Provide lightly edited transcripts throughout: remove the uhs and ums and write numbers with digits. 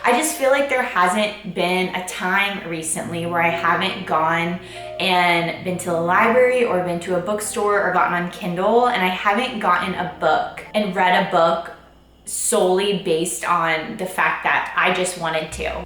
I just feel like there hasn't been a time recently where I haven't gone and been to the library or been to a bookstore or gotten on Kindle and I haven't gotten a book and read a book solely based on the fact that I just wanted to.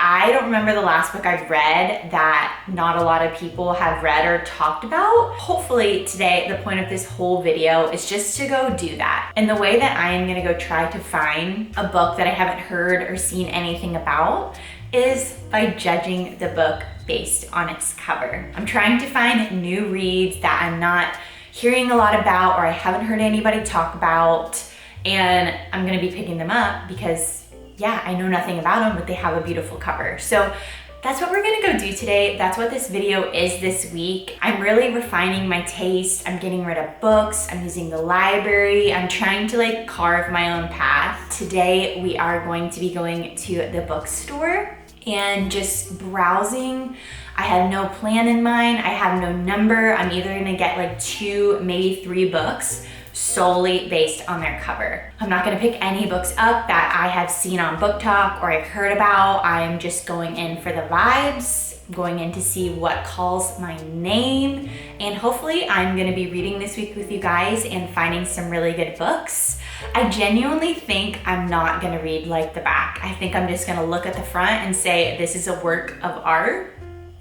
I don't remember the last book I've read that not a lot of people have read or talked about. Hopefully today, the point of this whole video is just to go do that. And the way that I am gonna go try to find a book that I haven't heard or seen anything about is by judging the book based on its cover. I'm trying to find new reads that I'm not hearing a lot about or I haven't heard anybody talk about, and I'm gonna be picking them up because yeah, I know nothing about them, but they have a beautiful cover. So that's what we're gonna go do today. That's what this video is this week. I'm really refining my taste. I'm getting rid of books. I'm using the library. I'm trying to like carve my own path. Today, we are going to be going to the bookstore and just browsing. I have no plan in mind. I have no number. I'm either gonna get like 2, maybe 3 books solely based on their cover. I'm not gonna pick any books up that I have seen on BookTok or I've heard about. I'm just going in for the vibes, going in to see what calls my name, and hopefully I'm gonna be reading this week with you guys and finding some really good books. I genuinely think I'm not gonna read like the back. I think I'm just gonna look at the front and say, this is a work of art,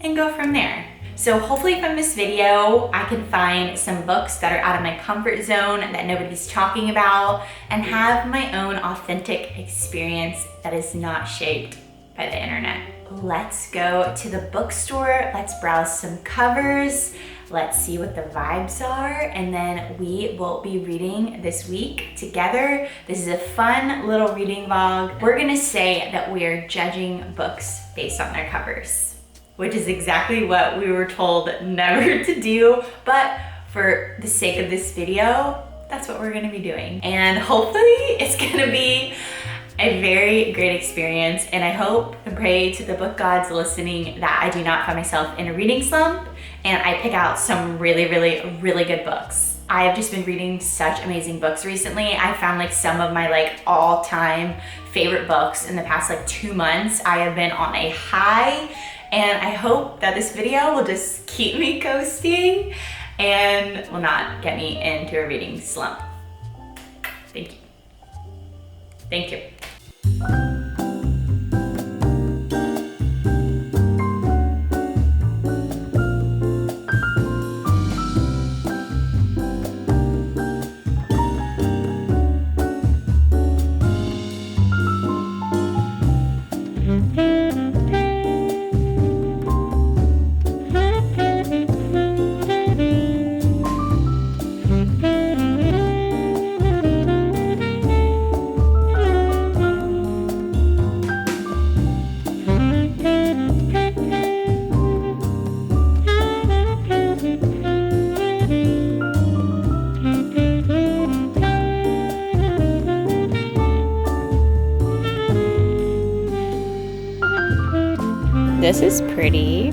and go from there. So hopefully from this video, I can find some books that are out of my comfort zone that nobody's talking about and have my own authentic experience that is not shaped by the internet. Let's go to the bookstore. Let's browse some covers. Let's see what the vibes are, and then we will be reading this week together. This is a fun little reading vlog. We're gonna say that we are judging books based on their covers, which is exactly what we were told never to do, but for the sake of this video, that's what we're gonna be doing. And hopefully it's gonna be a very great experience, and I hope and pray to the book gods listening that I do not find myself in a reading slump and I pick out some really, really, really good books. I have just been reading such amazing books recently. I found like some of my like all-time favorite books in the past like 2 months. I have been on a high, and I hope that this video will just keep me coasting and will not get me into a reading slump. Thank you. Thank you. This is pretty.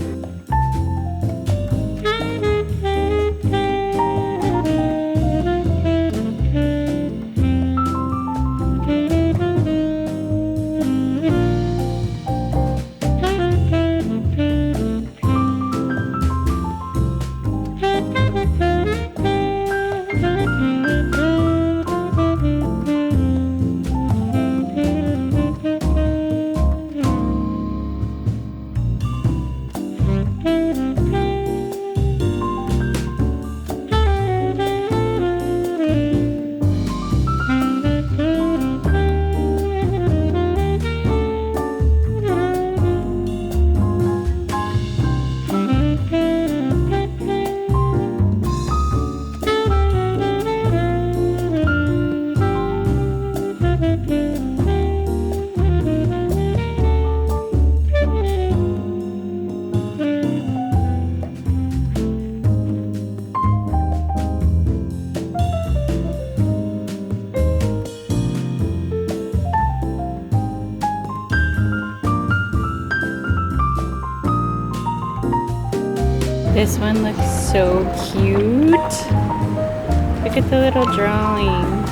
This one looks so cute. Look at the little drawings.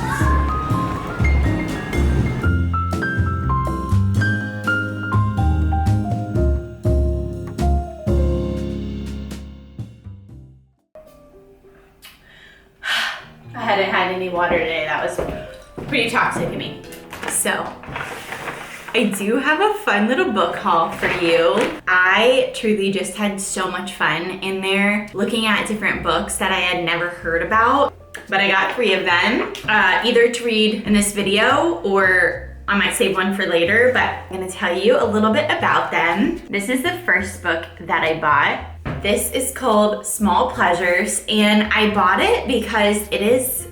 water today. That was pretty toxic of me. So, I do have a fun little book haul for you. I truly just had so much fun in there looking at different books that I had never heard about, but I got 3 of them, either to read in this video or I might save one for later, but I'm gonna tell you a little bit about them. This is the first book that I bought. This is called Small Pleasures, and I bought it because it is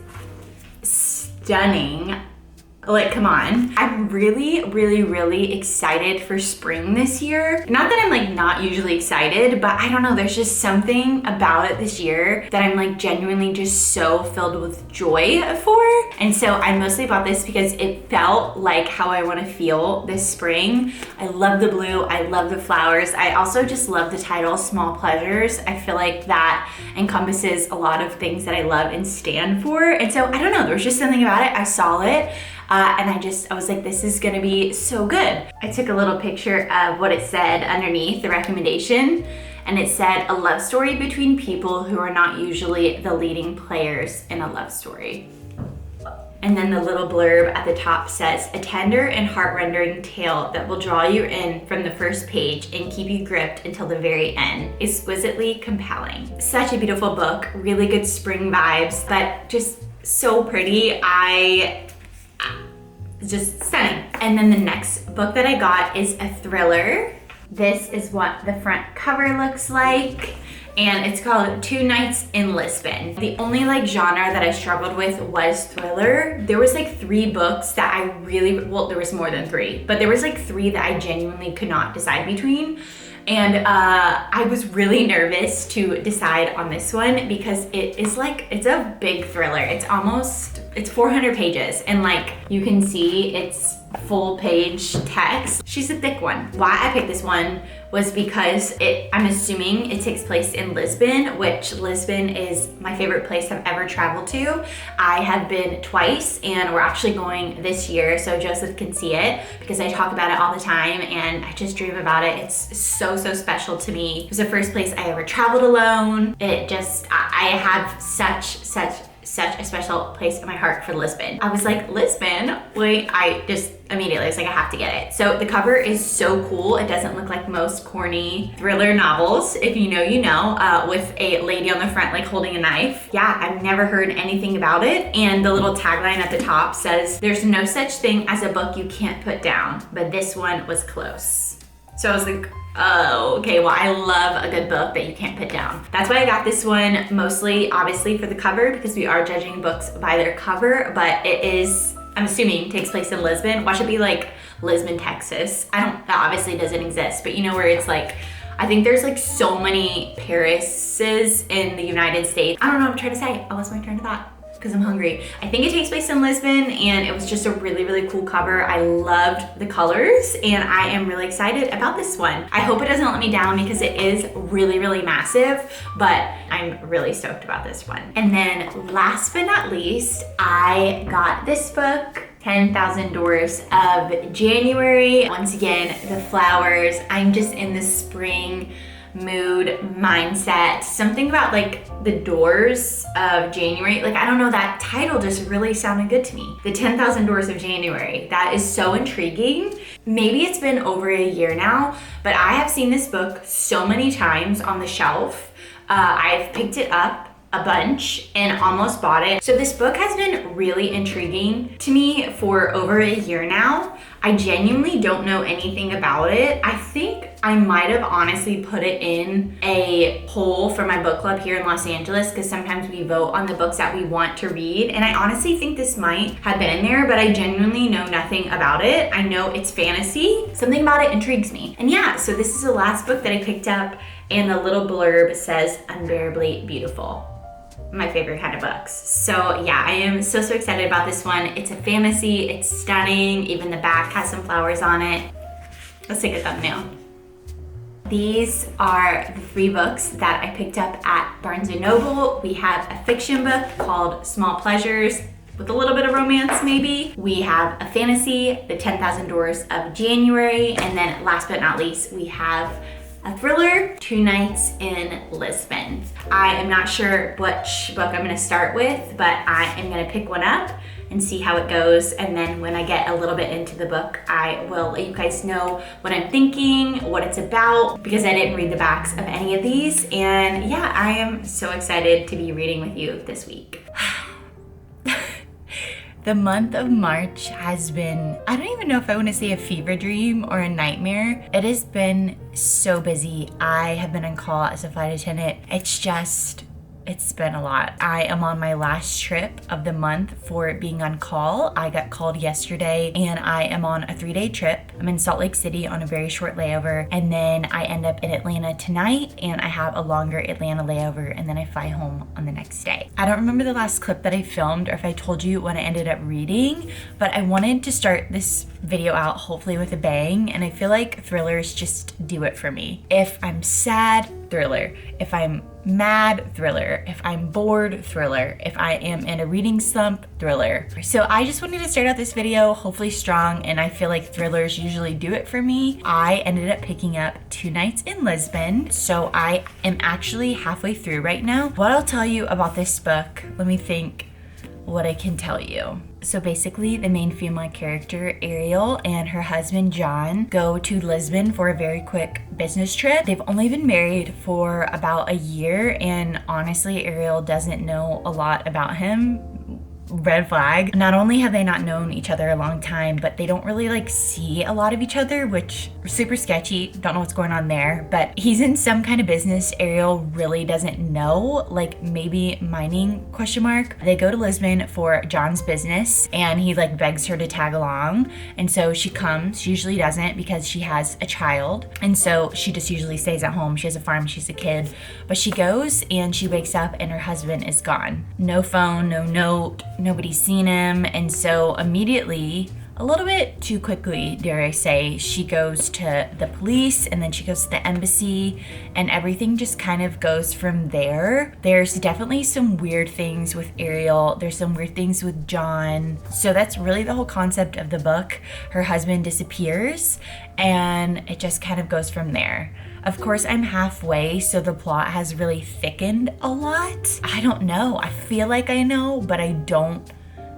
stunning. Like, come on. I'm really excited for spring this year. Not that I'm like not usually excited, but I don't know, there's just something about it this year that I'm like genuinely just so filled with joy for. And so I mostly bought this because it felt like how I want to feel this spring. I love the blue, I love the flowers. I also just love the title, Small Pleasures. I feel like that encompasses a lot of things that I love and stand for. And so I don't know, there was just something about it. I saw it. And I was like, this is gonna be so good. I took a little picture of what it said underneath the recommendation, and it said, a love story between people who are not usually the leading players in a love story. And then the little blurb at the top says, a tender and heart-rendering tale that will draw you in from the first page and keep you gripped until the very end. Exquisitely compelling. Such a beautiful book, really good spring vibes, but just so pretty. Just stunning. And then the next book that I got is a thriller. This is what the front cover looks like, and it's called 2 Nights in Lisbon. The only like genre that I struggled with was thriller. There was like 3 books that I well, there was more than 3, but there was like 3 that I genuinely could not decide between. And I was really nervous to decide on this one because it's a big thriller. It's 400 pages, and like you can see it's full page text. She's a thick one. Why I picked this one was because I'm assuming it takes place in Lisbon, which Lisbon is my favorite place I've ever traveled to. I have been twice, and we're actually going this year, so Joseph can see it because I talk about it all the time and I just dream about it. It's so special to me. It was the first place I ever traveled alone. I have such a special place in my heart for Lisbon. I was like, Lisbon? Wait, I just immediately was like, I have to get it. So the cover is so cool. It doesn't look like most corny thriller novels. If you know, you know, with a lady on the front like holding a knife. Yeah, I've never heard anything about it. And the little tagline at the top says, there's no such thing as a book you can't put down, but this one was close. So I was like, oh, okay, well, I love a good book that you can't put down. That's why I got this one, mostly obviously for the cover, because we are judging books by their cover, but it is, I'm assuming, takes place in Lisbon. Why should it be like Lisbon, Texas? That obviously doesn't exist, but you know where it's like, I think there's like so many Parises in the United States. I don't know what I'm trying to say. I lost my train of thought because I'm hungry. I think it takes place in Lisbon, and it was just a really cool cover. I loved the colors, and I am really excited about this one. I hope it doesn't let me down because it is really massive, but I'm really stoked about this one. And then last but not least, I got this book, 10,000 Doors of January. Once again, the flowers. I'm just in the spring mood mindset. Something about like the doors of January. Like, I don't know, that title just really sounded good to me. The 10,000 Doors of January. That is so intriguing. Maybe it's been over a year now, but I have seen this book so many times on the shelf. I've picked it up a bunch and almost bought it. So this book has been really intriguing to me for over a year now. I genuinely don't know anything about it. I think I might have honestly put it in a poll for my book club here in Los Angeles, because sometimes we vote on the books that we want to read. And I honestly think this might have been in there, but I genuinely know nothing about it. I know it's fantasy. Something about it intrigues me. And yeah, so this is the last book that I picked up, and the little blurb says, unbearably beautiful. My favorite kind of books. So yeah, I am so excited about this one. It's a fantasy, it's stunning. Even the back has some flowers on it. Let's take a thumbnail. These are the 3 books that I picked up at Barnes & Noble. We have a fiction book called Small Pleasures, with a little bit of romance maybe. We have a fantasy, The 10,000 Doors of January, and then last but not least, we have a thriller, 2 Nights in Lisbon. I am not sure which book I'm gonna start with, but I am gonna pick one up and see how it goes. And then when I get a little bit into the book, I will let you guys know what I'm thinking, what it's about, because I didn't read the backs of any of these. And yeah, I am so excited to be reading with you this week. The month of March has been, I don't even know if I want to say a fever dream or a nightmare. It has been so busy. I have been on call as a flight attendant. It's been a lot. I am on my last trip of the month for being on call. I got called yesterday and I am on a 3-day trip. I'm in Salt Lake City on a very short layover, and then I end up in Atlanta tonight and I have a longer Atlanta layover, and then I fly home on the next day. I don't remember the last clip that I filmed or if I told you what I ended up reading, but I wanted to start this video out hopefully with a bang, and I feel like thrillers just do it for me. If I'm sad, thriller. If I'm mad, thriller. If I'm bored, thriller. If I am in a reading slump, thriller. So I just wanted to start out this video hopefully strong, and I feel like thrillers usually do it for me. I ended up picking up 2 Nights in Lisbon, so I am actually halfway through right now. What I'll tell you about this book, let me think what I can tell you. So basically, the main female character, Ariel, and her husband, John, go to Lisbon for a very quick business trip. They've only been married for about a year, and honestly, Ariel doesn't know a lot about him. Red flag. Not only have they not known each other a long time, but they don't really like see a lot of each other, which super sketchy. Don't know what's going on there, but he's in some kind of business Ariel really doesn't know, like maybe mining, question mark. They go to Lisbon for John's business and he like begs her to tag along. And so she comes. She usually doesn't because she has a child. And so she just usually stays at home. She has a farm, she's a kid, but she goes and she wakes up and her husband is gone. No phone, no note, nobody's seen him. And so immediately, a little bit too quickly, dare I say, she goes to the police and then she goes to the embassy, and everything just kind of goes from there. There's definitely some weird things with Ariel. There's some weird things with John. So that's really the whole concept of the book. Her husband disappears and it just kind of goes from there. Of course, I'm halfway, so the plot has really thickened a lot. I don't know. I feel like I know, but I don't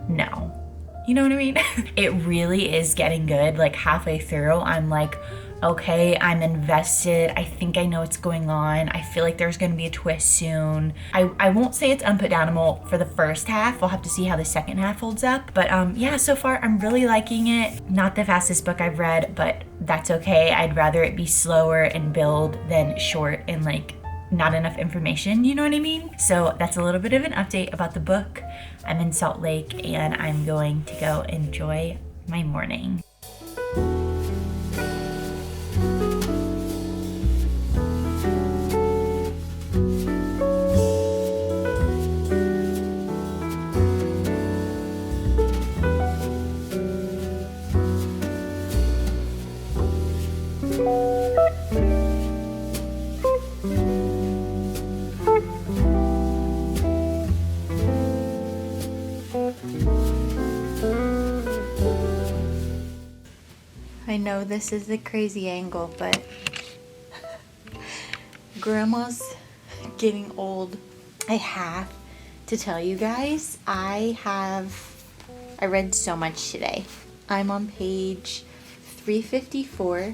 know. You know what I mean? It really is getting good. Like halfway through, I'm like, okay, I'm invested. I think I know what's going on. I feel like there's gonna be a twist soon. I won't say it's unputdownable for the first half. We'll have to see how the second half holds up. But yeah, so far I'm really liking it. Not the fastest book I've read, but that's okay. I'd rather it be slower and build than short and like not enough information, you know what I mean? So that's a little bit of an update about the book. I'm in Salt Lake and I'm going to go enjoy my morning. I know this is a crazy angle, but grandma's getting old. I have to tell you guys, I read so much today. I'm on page 354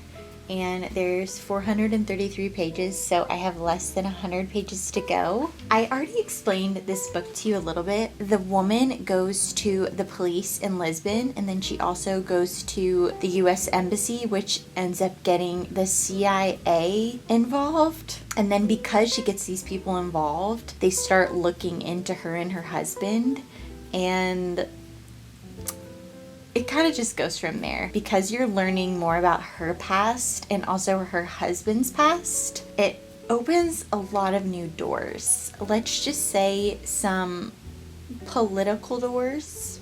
and there's 433 pages, so I have less than 100 pages to go. I already explained this book to you a little bit. The woman goes to the police in Lisbon, and then she also goes to the US Embassy, which ends up getting the CIA involved. And then because she gets these people involved, they start looking into her and her husband, and it kind of just goes from there. Because you're learning more about her past and also her husband's past, it opens a lot of new doors. Let's just say some political doors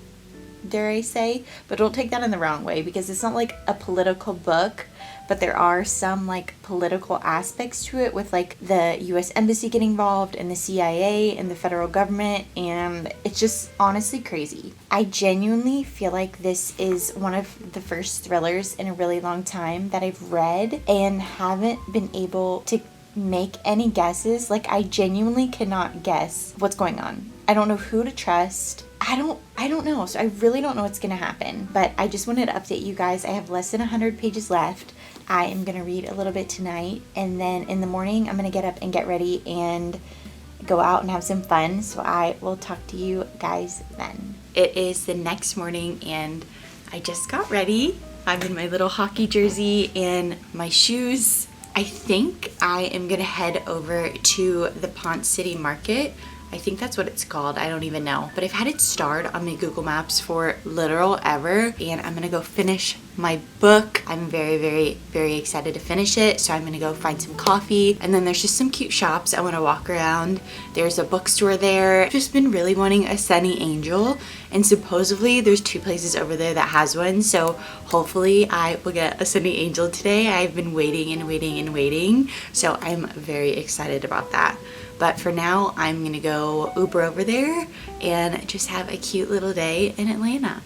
dare I say, but don't take that in the wrong way because it's not like a political book, but there are some like political aspects to it with like the US Embassy getting involved and the CIA and the federal government, and it's just honestly crazy. I genuinely feel like this is one of the first thrillers in a really long time that I've read and haven't been able to make any guesses. Like I genuinely cannot guess what's going on. I don't know who to trust. I don't know. So I really don't know what's going to happen, but I just wanted to update you guys. I have less than 100 pages left. I am going to read a little bit tonight, and then in the morning I'm going to get up and get ready and go out and have some fun. So I will talk to you guys then. It is the next morning and I just got ready. I'm in my little hockey jersey and my shoes. I think I am going to head over to the Ponce City Market. I think that's what it's called. I don't even know. But I've had it starred on my Google Maps for literal ever. And I'm gonna go finish my book. I'm very, very, very excited to finish it. So I'm gonna go find some coffee. And then there's just some cute shops I wanna walk around. There's a bookstore there. I've just been really wanting a Sunny Angel. And supposedly there's 2 places over there that has one. So hopefully I will get a Sunny Angel today. I've been waiting and waiting and waiting. So I'm very excited about that. But for now, I'm gonna go Uber over there and just have a cute little day in Atlanta.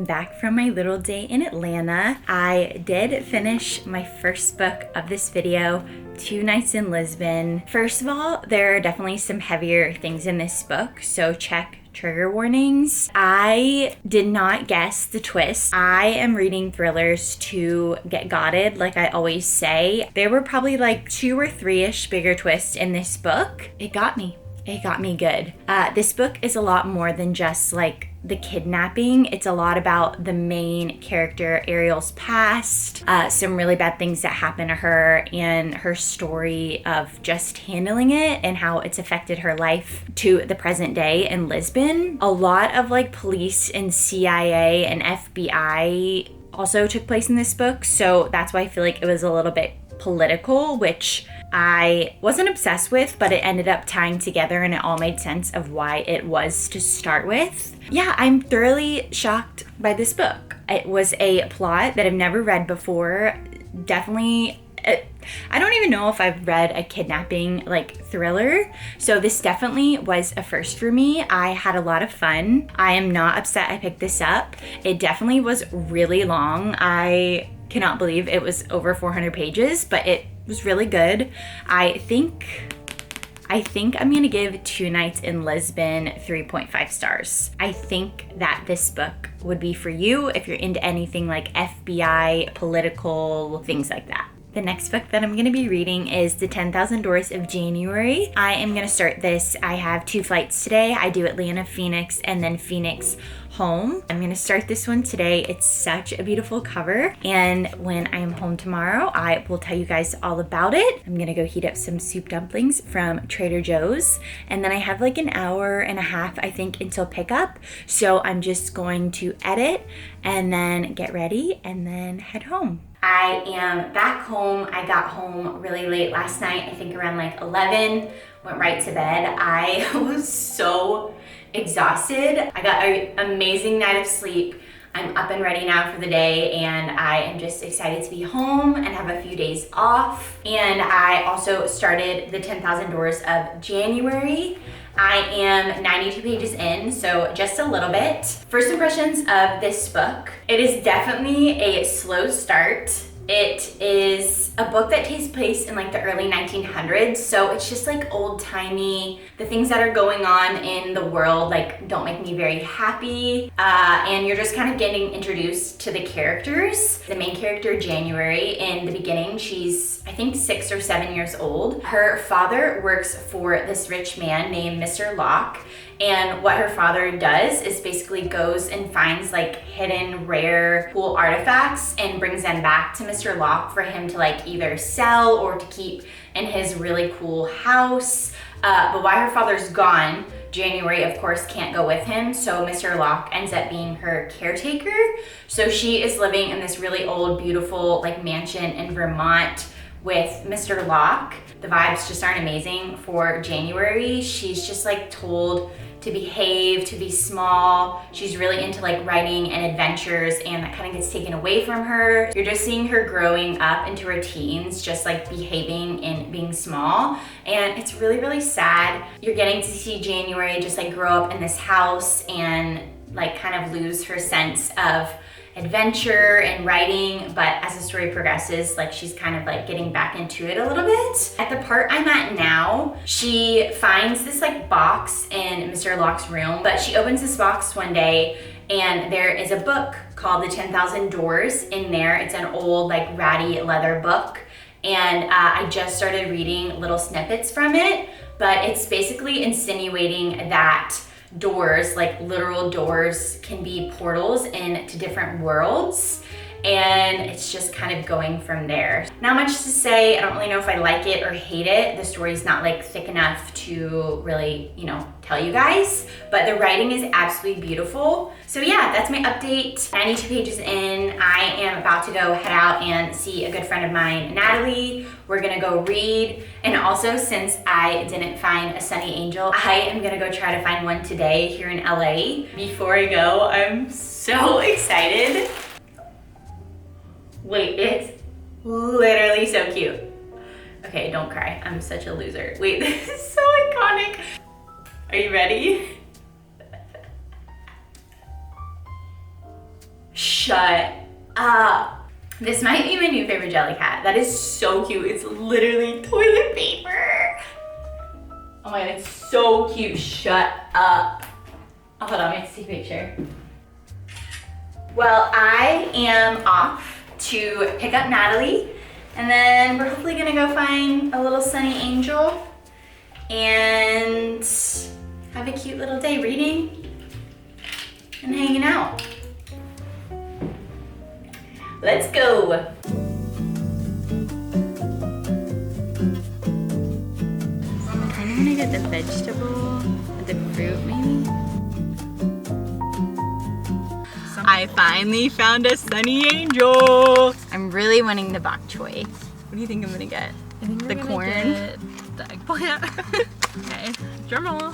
Back from my little day in Atlanta. I did finish my first book of this video, 2 Nights in Lisbon. First of all, there are definitely some heavier things in this book, so check trigger warnings. I did not guess the twist. I am reading thrillers to get gotted, like I always say. There were probably like 2 or 3-ish bigger twists in this book. It got me. It got me good. This book is a lot more than just like the kidnapping. It's a lot about the main character, Ariel's past, some really bad things that happened to her, and her story of just handling it and how it's affected her life to the present day in Lisbon. A lot of like police and CIA and FBI also took place in this book, so that's why I feel like it was a little bit political, which I wasn't obsessed with, but it ended up tying together and it all made sense of why it was to start with. Yeah, I'm thoroughly shocked by this book. It was a plot that I've never read before. Definitely, I don't even know if I've read a kidnapping like thriller, so this definitely was a first for me. I had a lot of fun. I am not upset I picked this up. It definitely was really long. I cannot believe it was over 400 pages, but it was really good. I think I'm gonna give 2 Nights in Lisbon 3.5 stars. I think that this book would be for you if you're into anything like FBI, political, things like that. The next book that I'm going to be reading is The 10,000 Doors of January. I am going to start this. I have 2 flights today. I do Atlanta, Phoenix, and then Phoenix home. I'm going to start this one today. It's such a beautiful cover. And when I am home tomorrow, I will tell you guys all about it. I'm going to go heat up some soup dumplings from Trader Joe's. And then I have like an hour and a half, I think, until pickup. So I'm just going to edit and then get ready and then head home. I am back home. I got home really late last night, I think around like 11, went right to bed. I was so exhausted. I got an amazing night of sleep. I'm up and ready now for the day, and I am just excited to be home and have a few days off. And I also started The 10,000 Doors of January. I am 92 pages in, so just a little bit. First impressions of this book. It is definitely a slow start. It is a book that takes place in like the early 1900s, so it's just like old-timey. The things that are going on in the world like don't make me very happy, and you're just kind of getting introduced to the characters. The main character, January, in the beginning, she's I think 6 or 7 years old. Her father works for this rich man named Mr. Locke, and what her father does is basically goes and finds like hidden rare cool artifacts and brings them back to Mr. Locke for him to like either sell or to keep in his really cool house. But while her father's gone, January of course can't go with him, so Mr. Locke ends up being her caretaker. So she is living in this really old, beautiful like mansion in Vermont with Mr. Locke. The vibes just aren't amazing for January. She's just like told to behave, to be small. She's really into like writing and adventures, and that kind of gets taken away from her. You're just seeing her growing up into her teens, just like behaving and being small. And it's really, really sad. You're getting to see January just like grow up in this house and like kind of lose her sense of adventure and writing, but as the story progresses, like she's kind of like getting back into it a little bit. At the part I'm at now, she finds this like box in Mr. Locke's room, but she opens this box one day and there is a book called The 10,000 Doors in there. It's an old like ratty leather book, and I just started reading little snippets from it, but it's basically insinuating that doors, like literal doors, can be portals into different worlds, and it's just kind of going from there. Not much to say. I don't really know if I like it or hate it. The story's not like thick enough to really, you know, tell you guys, but the writing is absolutely beautiful. So yeah, that's my update. 92 pages in. I am about to go head out and see a good friend of mine, Natalie. We're gonna go read, and also since I didn't find a sunny angel, I am gonna go try to find one today here in LA. Before I go, I'm so excited. Wait, it's literally so cute. Okay, don't cry. I'm such a loser. Wait, this is so iconic. Are you ready? Shut up. This might be my new favorite jelly cat. That is so cute. It's literally toilet paper. Oh my god, it's so cute. Shut up. Oh, hold on, let me take a picture. Well, I am off to pick up Natalie, and then we're hopefully gonna go find a little sunny angel and have a cute little day reading and hanging out. Let's go. I kind of want to get the vegetable, the fruit maybe. I finally found a sunny angel. I'm really wanting the bok choy. What do you think I'm gonna get? I think the corn? get the eggplant. Okay, drum roll. Oh,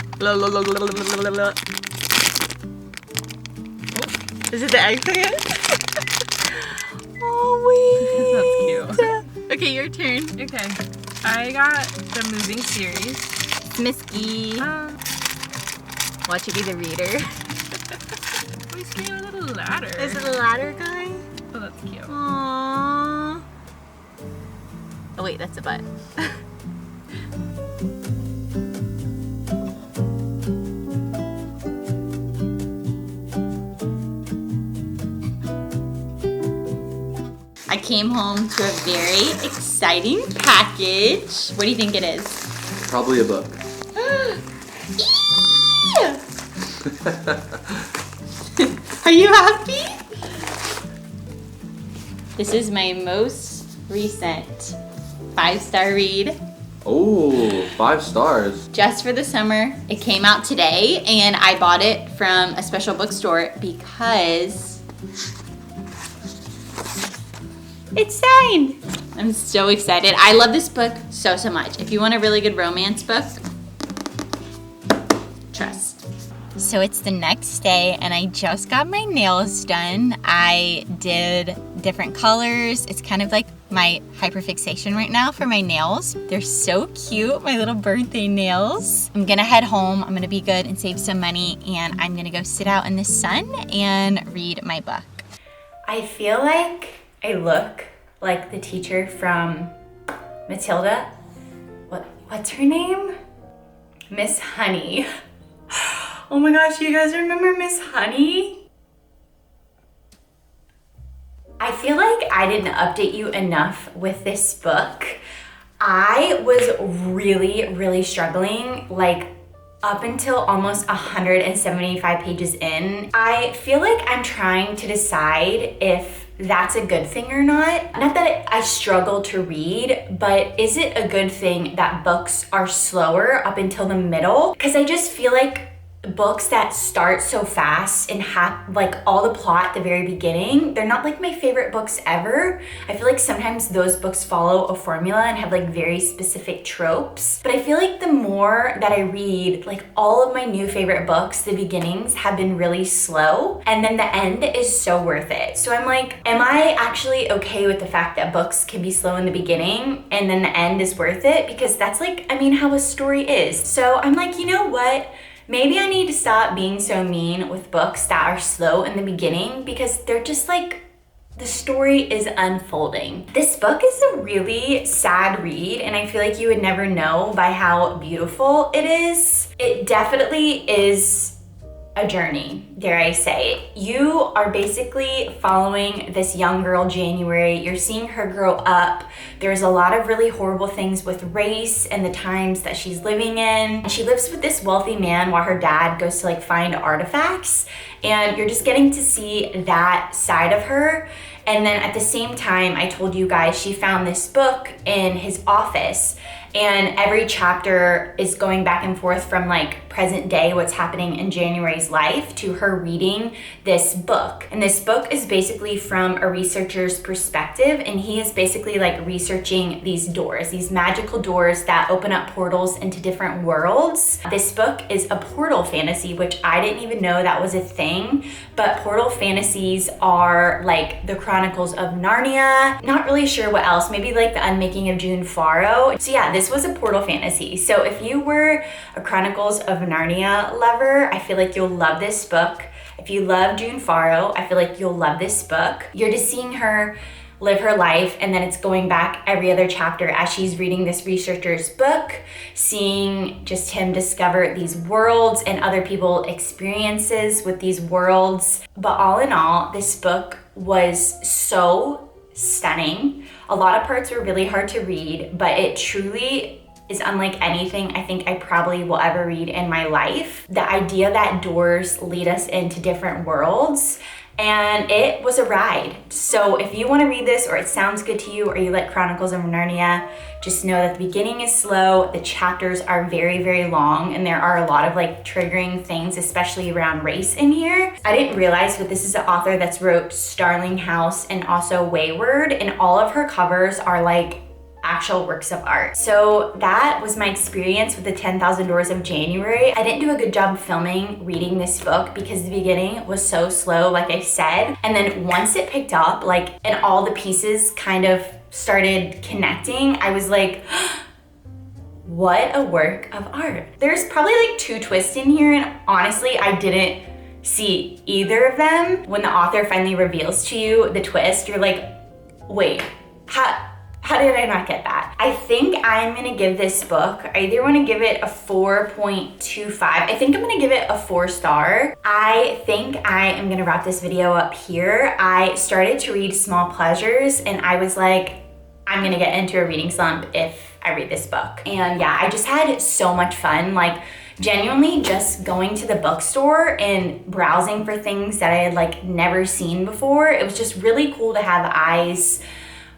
is it the eggplant? Oh, wait. That's cute. Okay, your turn. Okay, I got the moving series. Smisky. Watch it be the reader. We scream a little ladder. Is it a ladder guy? Oh, that's cute. Aww. Oh wait, that's a butt. I came home to a very exciting package. What do you think it is? Probably a book. Are you happy? This is my most recent 5-star read. Oh, 5 stars. Just for the summer. It came out today, and I bought it from a special bookstore because it's signed. I'm so excited. I love this book so much. If you want a really good romance book, trust. So it's the next day, and I just got my nails done. I did different colors. It's kind of like my hyperfixation right now for my nails. They're so cute, my little birthday nails. I'm gonna head home. I'm gonna be good and save some money, and I'm gonna go sit out in the sun and read my book. I feel like I look like the teacher from Matilda. What's her name? Miss Honey. Oh my gosh, you guys remember Miss Honey? I feel like I didn't update you enough with this book. I was really struggling, like up until almost 175 pages in. I feel like I'm trying to decide if that's a good thing or not. Not that I struggle to read, but is it a good thing that books are slower up until the middle? Because I just feel like books that start so fast and have like all the plot at the very beginning, they're not like my favorite books ever. I feel like sometimes those books follow a formula and have like very specific tropes. But I feel like the more that I read, like all of my new favorite books, the beginnings have been really slow and then the end is so worth it. So I'm like, am I actually okay with the fact that books can be slow in the beginning and then the end is worth it? Because that's like, I mean, how a story is. So I'm like, you know what? Maybe I need to stop being so mean with books that are slow in the beginning because they're just like, the story is unfolding. This book is a really sad read and I feel like you would never know by how beautiful it is. It definitely is a journey, dare I say. You are basically following this young girl, January. You're seeing her grow up. There's a lot of really horrible things with race and the times that she's living in. She lives with this wealthy man while her dad goes to like find artifacts. And you're just getting to see that side of her. And then at the same time, I told you guys she found this book in his office. And every chapter is going back and forth from like present day, what's happening in January's life, to her reading this book. And this book is basically from a researcher's perspective. And he is basically like researching these doors, these magical doors that open up portals into different worlds. This book is a portal fantasy, which I didn't even know that was a thing. But portal fantasies are like the Chronicles of Narnia. Not really sure what else, maybe like the Unmaking of June Farrow. So yeah, this was a portal fantasy. So if you were a Chronicles of Narnia lover, I feel like you'll love this book. If you love June Farrow, I feel like you'll love this book. You're just seeing her live her life and then it's going back every other chapter as she's reading this researcher's book, seeing just him discover these worlds and other people's experiences with these worlds. But all in all, this book was so stunning. A lot of parts were really hard to read, but it truly is unlike anything I think I probably will ever read in my life. The idea that doors lead us into different worlds, and it was a ride. So if you want to read this or it sounds good to you or you like Chronicles of Narnia, just know that the beginning is slow, the chapters are very long, and there are a lot of like triggering things, especially around race in here. I didn't realize, but this is an author that's wrote Starling House and also Wayward, and all of her covers are like actual works of art. So that was my experience with the 10,000 Doors of January. I didn't do a good job filming reading this book because the beginning was so slow, like I said. And then once it picked up, like, and all the pieces kind of started connecting, I was like, what a work of art. There's probably like 2 twists in here, and honestly, I didn't see either of them. When the author finally reveals to you the twist, you're like, wait, how did I not get that? I think I'm gonna give this book, I either wanna give it a 4.25. I think I'm gonna give it a 4-star. I think I am gonna wrap this video up here. I started to read Small Pleasures and I was like, I'm gonna get into a reading slump if I read this book. And yeah, I just had so much fun. Like, genuinely just going to the bookstore and browsing for things that I had like never seen before. It was just really cool to have eyes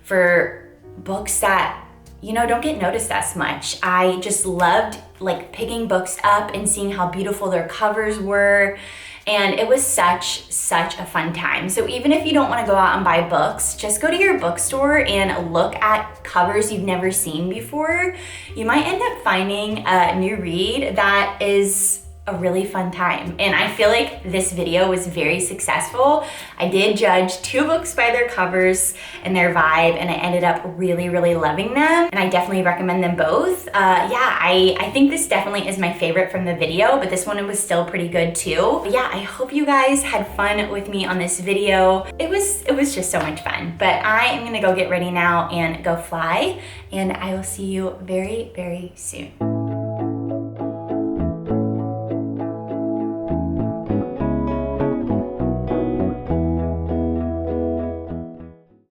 for books that, you know, don't get noticed as much. I just loved like picking books up and seeing how beautiful their covers were. And it was such a fun time. So even if you don't want to go out and buy books, just go to your bookstore and look at covers you've never seen before. You might end up finding a new read that is a really fun time. And I feel like this video was very successful. I did judge 2 books by their covers and their vibe, and I ended up really, really loving them. And I definitely recommend them both. Yeah, I think this definitely is my favorite from the video, but this one was still pretty good too. But yeah, I hope you guys had fun with me on this video. It was just so much fun. But I am gonna go get ready now and go fly, and I will see you very, very soon.